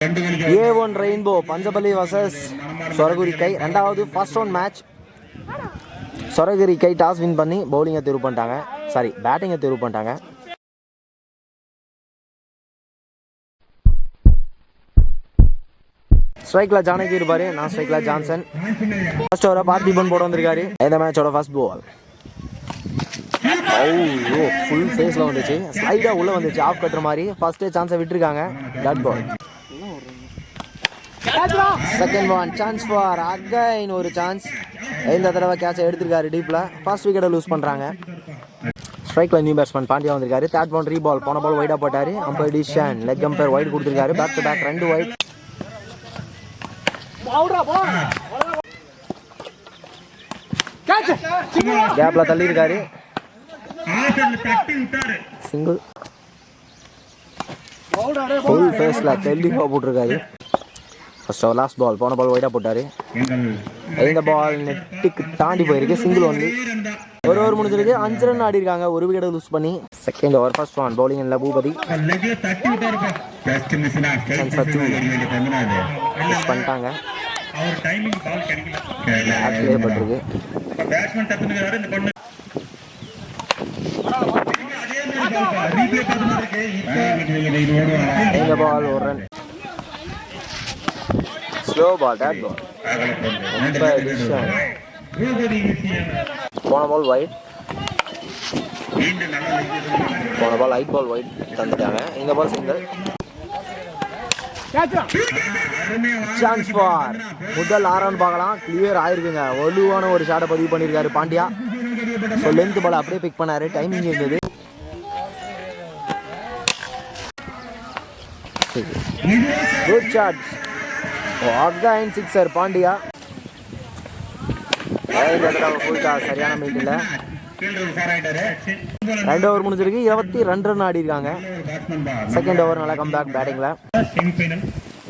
A1 rainbow பஞ்சபலி versus சொரகுரிக்கை ரெண்டாவது first round match. சொரகுரிக்கை டாஸ் வின் பண்ணி பவுலிங்கை தேர்வு பண்ணிட்டாங்க, சாரி பேட்டிங்கை தேர்வு பண்ணிட்டாங்க. ஸ்ட்ரைக்கில் ஜானகி இருப்பார், நான் ஸ்ட்ரைக்கில் ஜான்சன். ஃபர்ஸ்ட் ஓவரை பார்த்திபன் போட வந்திருக்காரு. இந்த மேட்சோட ஃபர்ஸ்ட் பால் ஃபுல் ஃபேஸில் வந்துச்சு, ஸ்லைடாக உள்ளே வந்துச்சு, ஆஃப் கட்டுற மாதிரி. ஃபர்ஸ்டே சான்ஸை விட்டுருக்காங்க. Dot ball. Second one chance for again ஒரு சான்ஸ். இந்த தடவை கேட்சை எடுத்திருக்காரு டீப்பில். ஃபர்ஸ்ட் விக்கெட்டை லூஸ் பண்ணுறாங்க. ஸ்ட்ரைக்கில் நியூ பேட்ஸ்மேன் பாண்டியா வந்திருக்காரு. தேர்ட் பவுண்டரி பால், போன பால் வைடாக போட்டார். Umpire decision, leg umpire wide கொடுத்துருக்காரு. Back to back 2 wide. கேப்ல தள்ளி இருக்காரு. சிங்கிள். ஃபுல் ஃபேஸ்ல தெளிவா போட்டிருக்காரு. ஃபர்ஸ்ட் ஓவர் லாஸ்ட் பால், போன பால் வைடா போட்டாரு. இந்த பால் நெட்டுக்கு தாண்டி போயிருக்கு. Single only. ஒரு ஓவர் முடிஞ்சிருக்கு. 5 ரன் ஆடி இருக்காங்க, ஒரு விக்கெட் லூஸ் பண்ணி. Second over first one bowling இல்ல பூபதி பண்ணிட்டாங்க. இந்த பால் ஒரு run. Slow ball, dot ball. போன பால் வைட், போன பால் ஐட் பால் வைட் தந்துட்டாங்க. இந்த பால் சிங்கிள். சான்ஸ் ஃபார் முதல் 6 ரன் பார்க்கலாம். கிளியர் ஆயிருக்குங்க. வலுவான ஒரு ஷாட்டை பதிவு பண்ணியிருக்காரு பாண்டியா. ஸோ லென்த் பால் அப்படியே பிக் பண்ணாரு. டைமிங் இருந்தது. Good shot. Again sixer Pandya. Full toss, சரியான மீட்டில். 2 ஓவர் முடிஞ்சிருக்கு. 22 ரன் ஆடி இருக்காங்க. செகண்ட் ஓவர் நல்லா கம் பேக் பேட்டிங்ல.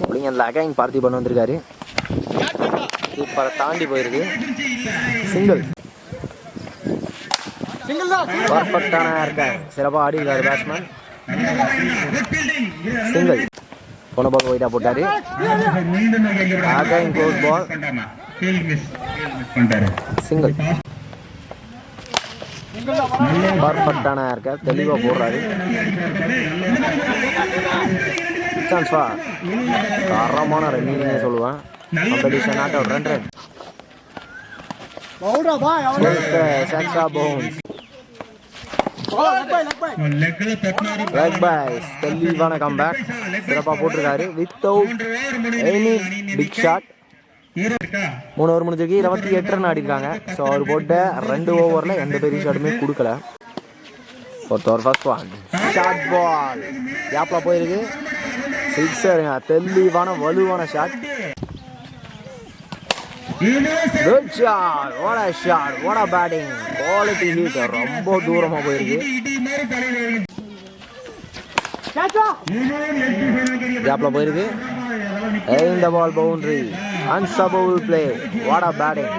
அப்படிங்க அகைன் பார்த்திபன் வந்திருக்காரு. சூப்பரை தாண்டி போயிருக்கு. சிங்கிள். பர்ஃபெக்டான இருக்காரு, சிறப்பாக ஆடி இருக்காரு பேட்ஸ்மேன். சிங்கிள். போன பால் வைடா போட்டாரு. Again close ball. சிங்கிள். பர்ஃபெக்டான இருக்கார், தெளிவாக போடுறாரு. சான்ஸ் ஃபார் தரமான ரன்னிங்னே சொல்லுவேன். Competition not out. 2 ரன். தெளிவான கம்பேக், சிறப்பாக போட்டிருக்காரு. Without any big shot. 3 over முடிஞ்சிருக்கு. 28 ரன் ஆடி இருக்காங்க. ஸோ அவர் போட்ட 2 ஓவரில் எந்த பெரிய ஷாட்டுமே கொடுக்கல. Fourth over first one short ball கேப்ல போயிருக்கு. சிக்ஸருங்க, தெளிவான வலுவான shot. Good shot. What a shot, what a batting, quality hit. ரொம்ப தூரமா போயிருக்கு. கேப்ல போயிருக்கு. இந்த ball boundary. Unstoppable play. What a batting.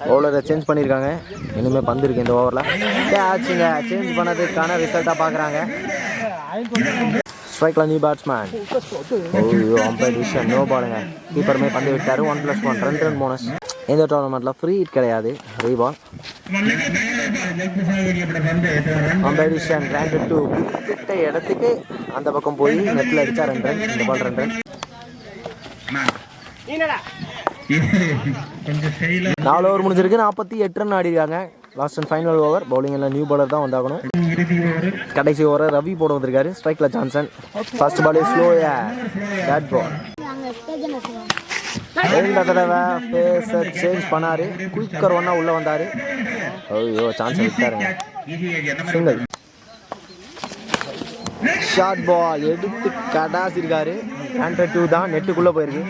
பவுலரை சேஞ்ச் பண்ணியிருக்காங்க. இனிமே பந்து இருக்கு இந்த ஓவரில். கேட்சுங்க, சேஞ்ச் பண்ணதுக்கான ரிசல்ட்டாக பார்க்குறாங்க. ஸ்ட்ரைக்கில் new batsman. Umpire decision, no பாலுங்க. கீப்பருமே பந்து விட்டார். 1+1 2 ரன் போனஸ். இந்த டோர்னமெண்ட்டில் ஃப்ரீ ஹிட் கிடையாது, ரீபால். அம்பையர் டிசிஷன் கிராண்டட் டு கிட்ட இடத்துக்கு அந்த பக்கம் போய் நெட்டில் அடித்தா 2 ரன். இந்த பால் 2 ரன். 4 ஓவர் முடிஞ்சிருக்கு. 48 ரன் ஆடி இருக்காங்க. Last and final over. Bowling எல்லாம் நியூ பாலர் தான் வந்தாகணும். கடைசி ஓவர் ரவி போட வந்திருக்காரு. ஸ்ட்ரைக்ல ஜான்சன். ஃபர்ஸ்ட் பால் ஸ்லோயா, டாட் பால். இந்த தடவை பேசர் சேஞ்ச் பண்ணாரு. குயிக்கர் ஒன்னா உள்ள வந்தாரு. ஐயோ, சான்ஸ் விட்டாருங்க. சிங்கிள். ஷார்ட் பால் எடுத்து கடாசி இருக்காரு. 102 தான், நெட்டுக்குள்ள போயிருக்கு.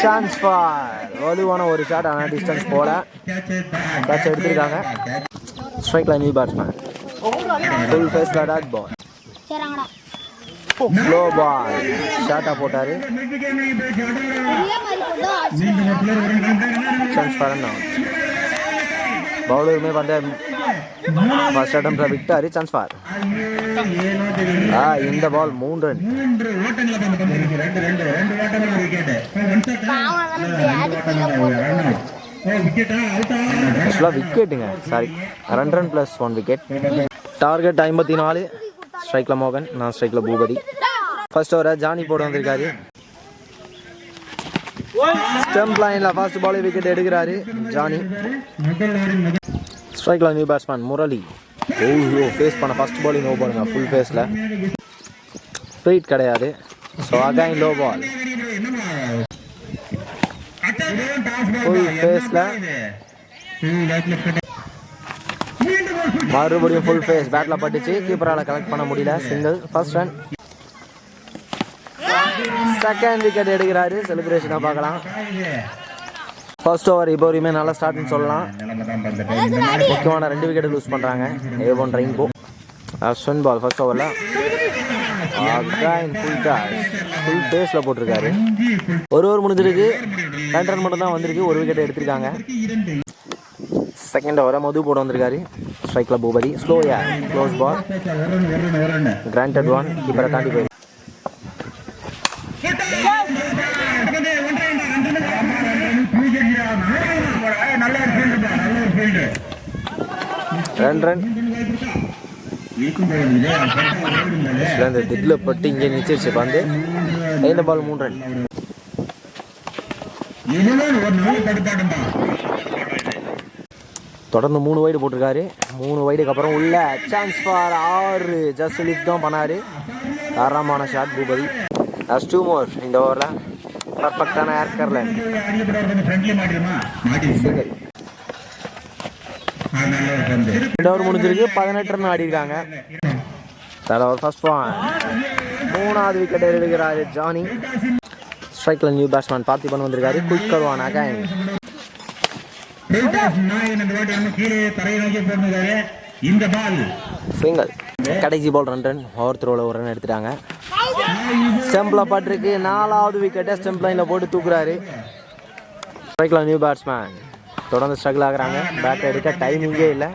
சான்ஸ் ஃபார் வலுவான ஒரு ஷாட், ஆனால் டிஸ்டன்ஸ் போல. கேட்ச் எடுத்திருக்காங்க. ஸ்ட்ரைக்ல நியூ பேட்ஸ்மேன். ஃபுல் ஃபேஸ்ல டாட் பால். ஸ்லோ பால் ஷாட்டா போட்டாரு. Chance for run out. பவுலருமே வந்து ஃபர்ஸ்ட் அட்டெம்ப்ட்ல விட்டாரு. சான்ஸ் ஃபார் இந்த பால் 3 ரன். விக்கெட்டுங்க, sorry 2 run plus 1 wicket. Target 54. ஸ்ட்ரைக்கில் மோகன், நான் ஸ்ட்ரைக்கில் பூபதி. ஃபர்ஸ்ட் ஓவரை ஜானி போட வந்திருக்காரு. ஸ்டம்ப் லைனில் ஃபர்ஸ்ட் பால் விக்கெட் எடுக்கிறாரு ஜானி. ஸ்ட்ரைக்கில் நியூ பேட்ஸ்மேன் முரளி. ஃபேஸ் பண்ண ஃபர்ஸ்ட் பாலிங் நோ பாலுங்க, ஃபுல் ஃபேஸில். ஸ்ட்ரைட் கிடையாது. So again low ball, full ஃபேஸில். மறுபடியும் ஃபுல் ஃபேஸ், பேட்டில் பட்டுச்சு, கீப்பரால் கலெக்ட் பண்ண முடியல. Single, first run. Second wicket எடுக்கிறாரு. செலிப்ரேஷனாக பார்க்கலாம். ஃபர்ஸ்ட் ஓவர் இப்போ வரையுமே நல்லா ஸ்டார்ட்னு சொல்லலாம். முக்கியமான 2 விக்கெட் லூஸ் பண்ணுறாங்க. A1 rainbow. Ashwin ball first ஓவரில் ஃபுல் ஃபேஸில் போட்டிருக்காரு. ஒரு ஓவர் முடிஞ்சிருக்கு. 2 ரன் மட்டும் தான் வந்திருக்கு. 1 விக்கெட் எடுத்திருக்காங்க. செகண்ட் ஓவரை மது போட வந்திருக்காரு. ஸ்ட்ரைக்கில் பூபதி. ஸ்லோயா க்ளோஸ் பால், கிராண்டட் 1. கீப்பரை தாண்டி போயிருக்கு. 2 ரன். இந்த திட்டில் பட்டு இங்கே நிச்சிருச்சு பந்து. இந்த பால் 3 ரன். தொடர்ந்து 3 வைடு போட்டிருக்காரு. 3 வைடுக்கு அப்புறம் உள்ள சான்ஸ் ஃபார் 6. ஜஸ்ட் லிஃப்ட் தான் பண்ணாரு. தாராளமான ஷாட் பூபதி. லாஸ்ட் 2 மோர் இந்த ஓவரில். பர்ஃபெக்டான ஏர்கர்ல சிங்கிள். 2 ஓவர் முடிஞ்சிருக்கு. 18 ரன் ஆடி இருக்காங்க. First point. 3வது விக்கெட் எடுக்கிறாரு ஜானி. ஸ்ட்ரைக்கில் நியூ பேட்ஸ்மேன் பார்த்திபன் வந்திருக்காரு. குயிக் கருவான் அகைன். சிங்கிள். கடைசி பால் 2 ரன். ஓவர் த்ரோவில் 1 ரன் எடுத்துட்டாங்க. ஸ்டம்பில் பட்டிருக்கு. 4வது விக்கெட்டை ஸ்டம்ப் லைனில் போட்டு தூக்குறாரு. ஸ்ட்ரைக்கில் நியூ பேட்ஸ்மேன் தொடர்ந்து ஸ்ட்ரகிள் ஆகுறாங்க. பேட் எடுக்க டைமிங்கே இல்லை.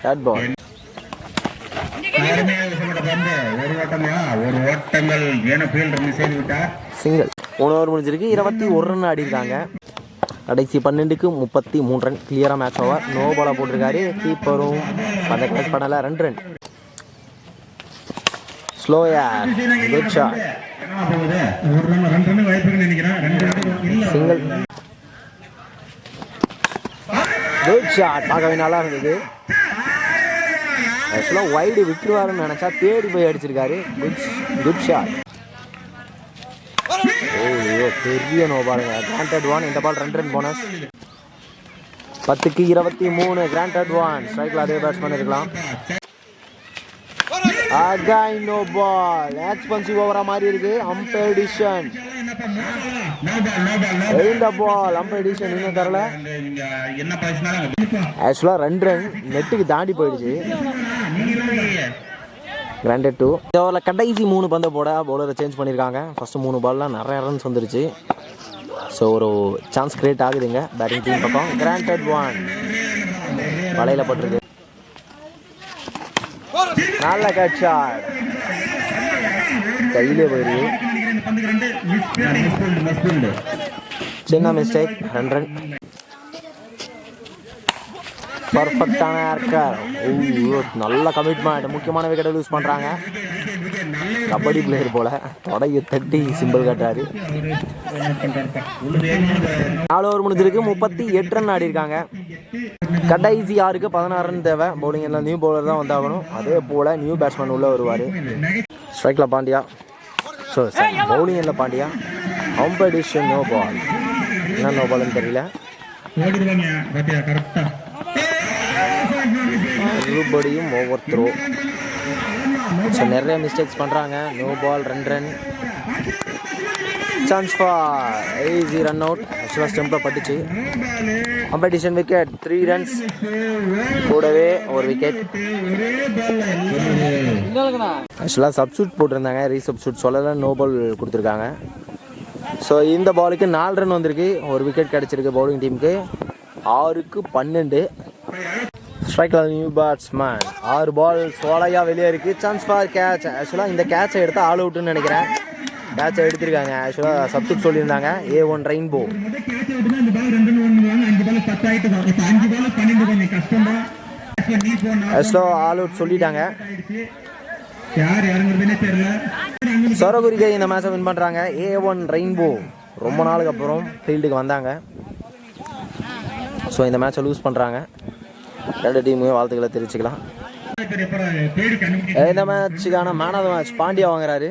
Short ball. சிங்கிள். 3 ஓவர் முடிஞ்சிருக்கு. 21 ரன் ஆடி இருக்காங்க. கடைசி 12க்கு 33 ரன். கிளியராக மேட்ச் ஓவர். நோ பாலாக போட்டிருக்காரு. கீப்பரும் அதை கலெக்ட் பண்ணலை. 2 ரன். ஸ்லோயா good shot. Single. Good shot. பார்க்கவே நல்லா இருந்தது. ஆக்சுவலாக வைடு விட்டுருவாருன்னு நினச்சா தேடி போய் அடிச்சிருக்காரு. Good shot. பெரிய நோ பாலுங்க. கிராண்டட் 1. இந்த பால் 2 ரன் போனஸ். 10க்கு 23. கிராண்டட் 1. ஸ்ட்ரைக்கில் அதே பேட்ஸ்மேன் இருக்கலாம். Again no ball. எக்ஸ்பென்சிவ் ஓவரா மாதிரி இருக்கு. Umpire decision. இந்த பால் அம்பையர் டிசிஷன் இன்னும் தரல. ஆக்சுவலாக 2 ரன் நெட்டுக்கு தாண்டி போயிடுச்சு. கிராண்டட் 2. இந்த ஓவரில் கடைசி 3 பந்தை போட பவுலரை சேஞ்ச் பண்ணியிருக்காங்க. ஃபர்ஸ்ட் 3 பால்லாம் நிறைய ரன்ஸ் வந்துருச்சு. ஸோ ஒரு சான்ஸ் கிரியேட் ஆகுதுங்க பேட்டிங் டீம் பக்கம். கிராண்டட் 1 வலையில் பட்டிருக்கு. நல்ல கேட்ச் ஷாட். கையிலே போயிருக்கு. சின்ன மிஸ்டேக். 2 ரன். பர்ஃபெக்டான ஏர்கர். நல்ல கமிட்மெண்ட். முக்கியமான விக்கெட்டை லூஸ் பண்ணுறாங்க. கபடி பிளேயர் போல தொடையை தட்டி சிம்பிள் கட்டுறாரு. 4 ஓவர் முடிஞ்சிருக்கு. 38 ரன் ஆடி இருக்காங்க. கடைசி 6க்கு 16 ரன் தேவை. பவுலிங் எல்லாம் நியூ பவுலர் தான் வந்தாகணும். அதே போல் நியூ பேட்ஸ்மேன் உள்ளே வருவார். ஸ்ட்ரைக்கில் பாண்டியா. ஸோ பவுலிங் இல்லை Pandya. Umpire decision no ball. என்ன நோ பால்னு தெரியல. மறுபடியும் ஓவர் த்ரோ. ஸோ நிறைய மிஸ்டேக்ஸ் பண்ணுறாங்க. No ball. 2 run. Chance for easy run out. ஆக்சுவலாக ஸ்டம்பில் பட்டுச்சு. Competition wicket. 3 ரன்ஸ். கூடவே ஒரு விக்கெட். ஆக்சுவலாக சப்ஸ்டியூட் போட்டிருந்தாங்க. ரீசப்ஸ்டியூட் சொல்லலை. நோ பால் கொடுத்துருக்காங்க. ஸோ இந்த பாலுக்கு 4 ரன் வந்திருக்கு. ஒரு விக்கெட் கிடச்சிருக்கு பவுலிங் டீமுக்கு. 6க்கு 12. ஸ்ட்ரைக்கில் நியூ பேட்ஸ்மேன் 6 பால் சோலையாக வெளியே இருக்குது. Chance for catch. ஆக்சுவலாக இந்த கேட்சை எடுத்தால் ஆல் அவுட்டுன்னு நினைக்கிறேன். கேட்சை எடுத்திருக்காங்க. ஆக்சுவலாக சப்ஸ்டிட் சொல்லியிருந்தாங்க. A1 rainbow. ஆக்சுவலாக ஆல் அவுட் சொல்லிட்டாங்க. சொரகுரிகை இந்த மேட்சை வின் பண்ணுறாங்க. A1 ரெயின்போ ரொம்ப நாளுக்கு அப்புறம் ஃபீல்டுக்கு வந்தாங்க. ஸோ இந்த மேட்சை லூஸ் பண்ணுறாங்க. 2 டீமுமே வாழ்த்துக்களை தெரிவிச்சுக்கலாம். இந்த மேட்சுக்கான man of the match Pandya வாங்குறாரு.